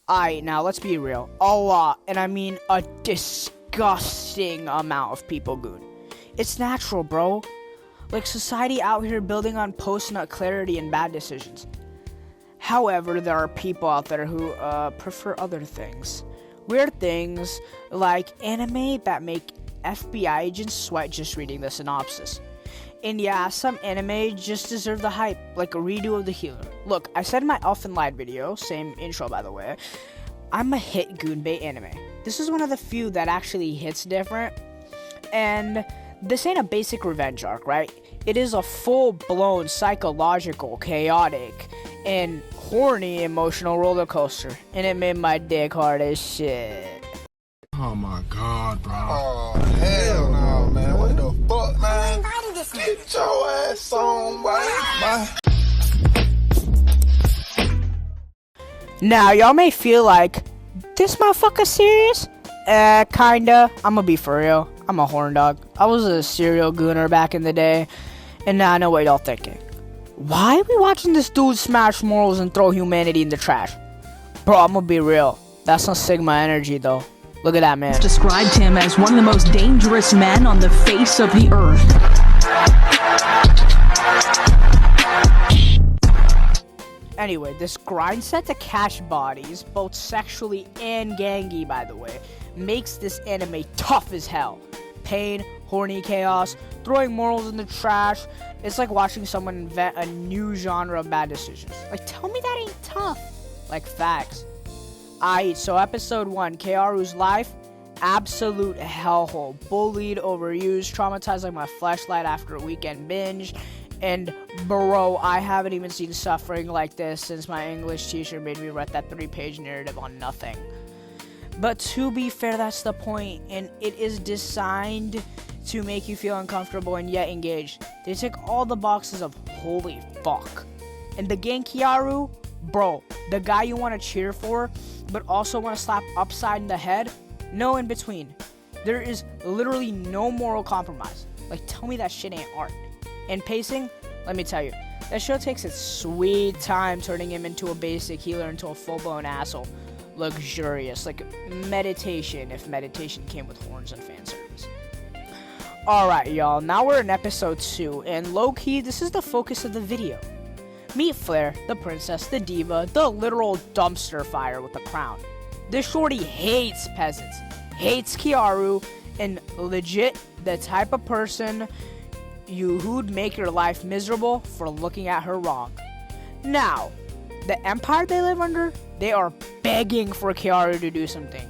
Alright, now let's be real. A lot, and I mean a disgusting amount of people goon. It's natural, bro. Like society out here building on post-nut clarity and bad decisions. However, there are people out there who prefer other things. Weird things like anime that make FBI agents sweat just reading the synopsis. And yeah, some anime just deserve the hype, like a redo of The Healer. Look, I said in my Elfen Lied video, same intro by the way, I'm a hit Goonbait anime. This is one of the few that actually hits different. And this ain't a basic revenge arc, right? It is a full-blown psychological, chaotic, and horny emotional roller coaster. And it made my dick hard as shit. Oh my god, bro. Oh, hell no, man. What the fuck, man? Get your ass on, boy. Now, y'all may feel like, this motherfucker serious? Kinda. I'ma be for real. I'm a horn dog. I was a serial gooner back in the day, and now I know what y'all thinking. Why are we watching this dude smash morals and throw humanity in the trash? Bro, I'ma be real. That's not Sigma energy, though. Look at that man. Described him as one of the most dangerous men on the face of the earth. Anyway, this grind set to cash bodies, both sexually and gangy by the way, makes this anime tough as hell. Pain, horny chaos, throwing morals in the trash. It's like watching someone invent a new genre of bad decisions. Like, tell me that ain't tough. Like, facts. Aight, so episode 1, Kaoru's life, absolute hellhole. Bullied, overused, traumatized like my fleshlight after a weekend binge. And bro, I haven't even seen suffering like this since my English teacher made me write that 3-page narrative on nothing. But to be fair, that's the point, and it is designed to make you feel uncomfortable and yet engaged. They tick all the boxes of holy fuck. And the Genkiaru, bro, the guy you want to cheer for, but also want to slap upside in the head, no in between. There is literally no moral compromise. Like, tell me that shit ain't art. And pacing, let me tell you, that show takes its sweet time turning him into a basic healer into a full-blown asshole. Luxurious, like meditation, if meditation came with horns and fan service. Alright, y'all, now we're in episode 2, and low-key, this is the focus of the video. Meet Flare, the princess, the diva, the literal dumpster fire with a crown. This shorty hates peasants, hates Kiaru, and legit the type of person who'd make your life miserable for looking at her wrong. Now, the empire they live under, they are begging for Kiaru to do something.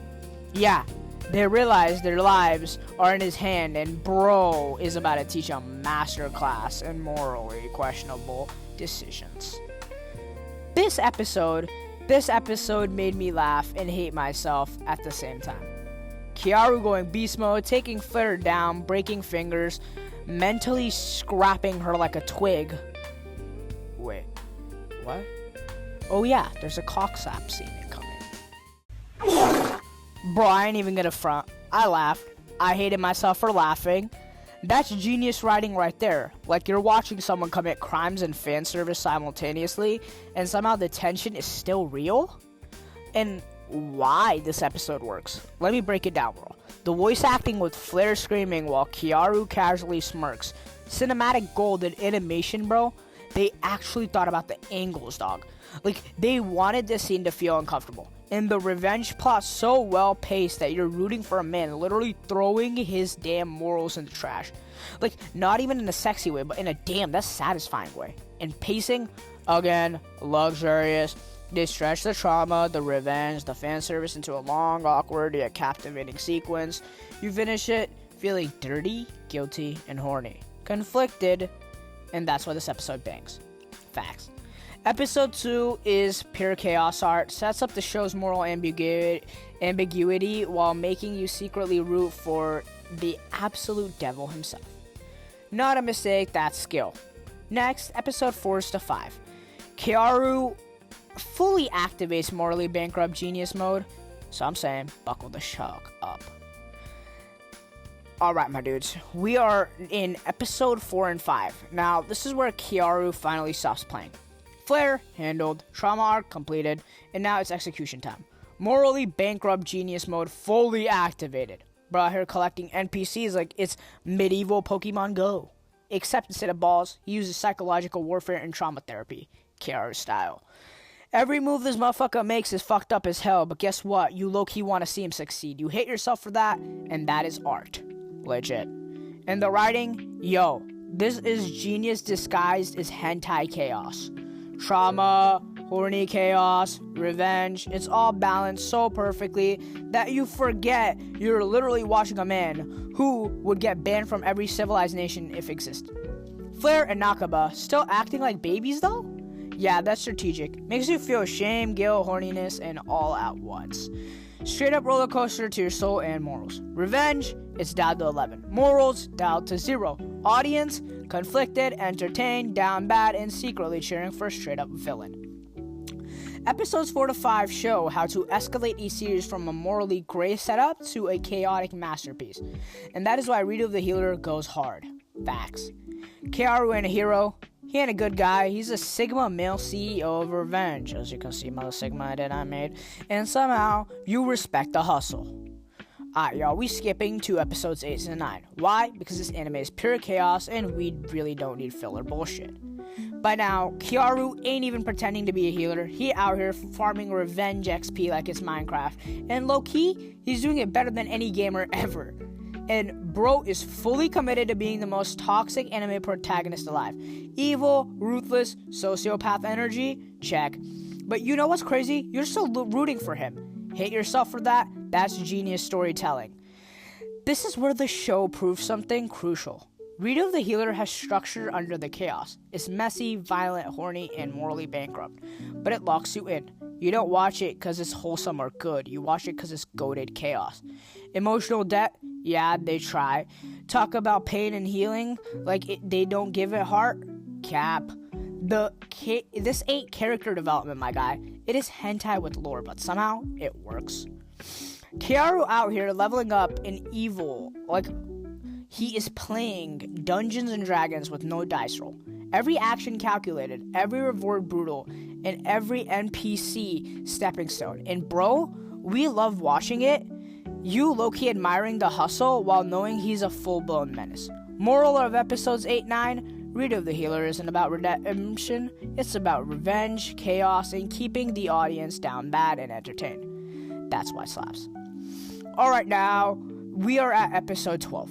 Yeah, they realize their lives are in his hand, and bro is about to teach a master class in morally questionable decisions. This episode made me laugh and hate myself at the same time. Kiaru going beast mode, taking Flare down, breaking fingers, mentally scrapping her like a twig. Wait, what? Oh yeah, there's a cockslap scene incoming. Bro, I ain't even gonna front. I laughed. I hated myself for laughing. That's genius writing right there. Like, you're watching someone commit crimes and fan service simultaneously, and somehow the tension is still real? And why this episode works. Let me break it down, bro. The voice acting with Flare screaming while Kiaru casually smirks. Cinematic gold and animation, bro. They actually thought about the angles, dog. Like, they wanted this scene to feel uncomfortable. And the revenge plot so well paced that you're rooting for a man literally throwing his damn morals in the trash. Like, not even in a sexy way, but in a damn, that's satisfying way. And pacing, again, luxurious. They stretch the trauma, the revenge, the fan service into a long, awkward, yet captivating sequence. You finish it feeling dirty, guilty, and horny. Conflicted, and that's why this episode bangs. Facts. Episode 2 is pure chaos art, sets up the show's moral ambiguity while making you secretly root for the absolute devil himself. Not a mistake, that's skill. Next, episode 4 is to 5. Kiaru fully activates morally bankrupt genius mode, so I'm saying buckle the shuck up. Alright, my dudes, we are in episode 4 and 5. Now, this is where Kiaru finally stops playing. Flare handled, trauma arc completed, and now it's execution time. Morally bankrupt genius mode fully activated. Bro out here collecting NPCs like it's medieval Pokemon Go. Except instead of balls, he uses psychological warfare and trauma therapy, Kiaru style. Every move this motherfucker makes is fucked up as hell, but guess what? You low-key want to see him succeed. You hate yourself for that, and that is art. Legit. And the writing, yo, this is genius disguised as hentai chaos. Trauma, horny chaos, revenge, it's all balanced so perfectly that you forget you're literally watching a man who would get banned from every civilized nation if existed. Flare and Nakaba still acting like babies though? Yeah, that's strategic. Makes you feel shame, guilt, horniness, and all at once. Straight up roller coaster to your soul and morals. Revenge, it's down to 11. Morals, down to 0. Audience, conflicted, entertained, down bad, and secretly cheering for a straight up villain. Episodes 4 to 5 show how to escalate a series from a morally gray setup to a chaotic masterpiece. And that is why Rito the Healer goes hard. Facts. Kiaru ain't a hero. He ain't a good guy. He's a Sigma male CEO of Revenge, as you can see by the Sigma edit I made. And somehow, you respect the hustle. Alright, y'all, we skipping to episodes 8 to 9. Why? Because this anime is pure chaos, and we really don't need filler bullshit. By now, Kiaru ain't even pretending to be a healer. He out here farming revenge XP like it's Minecraft. And low-key, he's doing it better than any gamer ever. And bro is fully committed to being the most toxic anime protagonist alive. Evil, ruthless, sociopath energy, check. But you know what's crazy? You're still rooting for him. Hate yourself for that? That's genius storytelling. This is where the show proves something crucial. Rito the Healer has structure under the chaos. It's messy, violent, horny, and morally bankrupt. But it locks you in. You don't watch it because it's wholesome or good. You watch it because it's goated chaos. Emotional debt? Yeah, they try. Talk about pain and healing like they don't give it heart? Cap. This ain't character development, my guy. It is hentai with lore, but somehow it works. Kiaru out here leveling up in evil, like he is playing Dungeons and Dragons with no dice roll. Every action calculated, every reward brutal, and every NPC stepping stone. And bro, we love watching it. You low-key admiring the hustle while knowing he's a full-blown menace. Moral of episodes 8-9, Rito the Healer isn't about redemption, it's about revenge, chaos, and keeping the audience down bad and entertained. That's why it slaps. Alright now, we are at episode 12.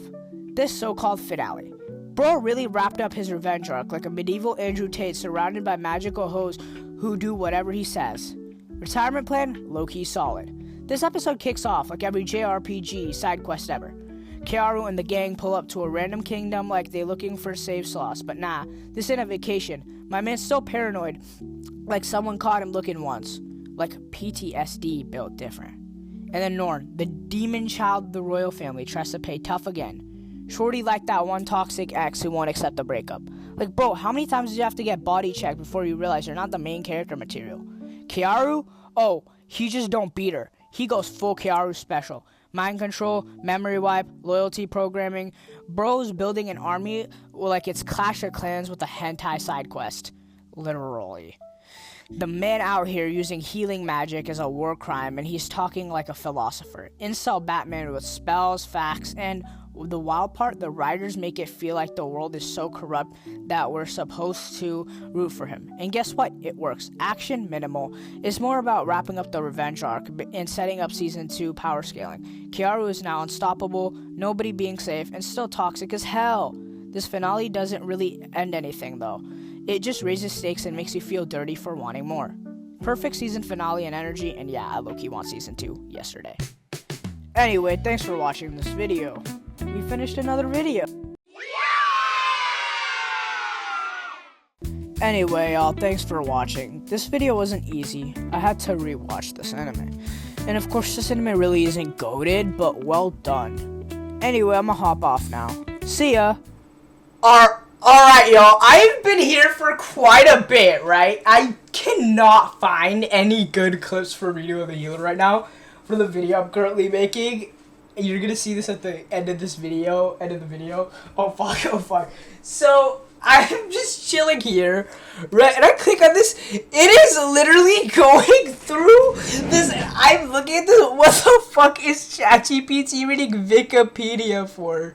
This so-called finale. Bro really wrapped up his revenge arc like a medieval Andrew Tate surrounded by magical hoes who do whatever he says. Retirement plan? Low-key solid. This episode kicks off like every JRPG side quest ever. Kiaru and the gang pull up to a random kingdom like they looking for save sauce, but nah, this ain't a vacation. My man's so paranoid, like someone caught him looking once. Like PTSD built different. And then Norn, the demon child of the royal family, tries to play tough again. Shorty like that one toxic ex who won't accept the breakup. Like bro, how many times do you have to get body checked before you realize you're not the main character material? Kiaru? Oh, he just don't beat her. He goes full Kiaru special. Mind control, memory wipe, loyalty programming. Bro's building an army like it's Clash of Clans with a hentai side quest. Literally. The man out here using healing magic is a war crime, and he's talking like a philosopher. Incel Batman with spells, facts, and the wild part, the writers make it feel like the world is so corrupt that we're supposed to root for him. And guess what? It works. Action minimal. It's more about wrapping up the revenge arc and setting up season 2 power scaling. Kiaru is now unstoppable, nobody being safe, and still toxic as hell. This finale doesn't really end anything though. It just raises stakes and makes you feel dirty for wanting more. Perfect season finale and energy, and yeah, I low-key want season 2 yesterday. Anyway, thanks for watching this video. We finished another video. Anyway, y'all, thanks for watching. This video wasn't easy. I had to rewatch this anime. And of course, this anime really isn't goated, but well done. Anyway, I'ma hop off now. See ya! Alright, y'all, I've been here for quite a bit, right? I cannot find any good clips for Rito the Healer right now for the video I'm currently making. You're gonna see this at the end of this video, Oh fuck. So, I'm just chilling here, right, and I click on this, it is literally going through this, I I'm looking at this. What the fuck is ChatGPT reading Wikipedia for?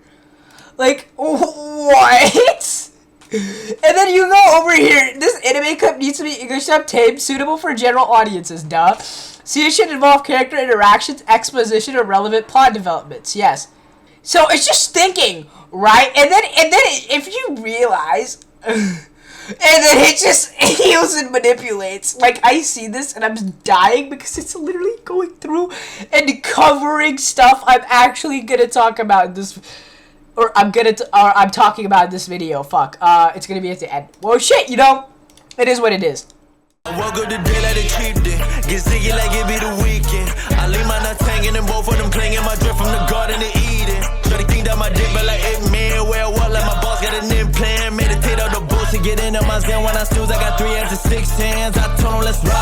Like, what? And then you go over here. This anime clip needs to be English dub tamed, suitable for general audiences. Duh. See, it should involve character interactions, exposition, or relevant plot developments. Yes. So it's just thinking, right? And then if you realize, and then it just heals and manipulates. Like, I see this and I'm dying because it's literally going through and covering stuff I'm actually gonna talk about in this, or I'm talking about in this video. Fuck. It's gonna be at the end. Well, shit. You know, it is what it is. I woke up today like a cheap day. Get ziggy like it be the weekend. I leave my nuts hanging and both of them clinging. My drip from the garden to Eden. Try to think that my dick, but like it man. Where I walk like my boss got an implant. Meditate on the bullshit, get into my zen. When I snooze, I got 3 F's and 6 hands. I told him let's ride.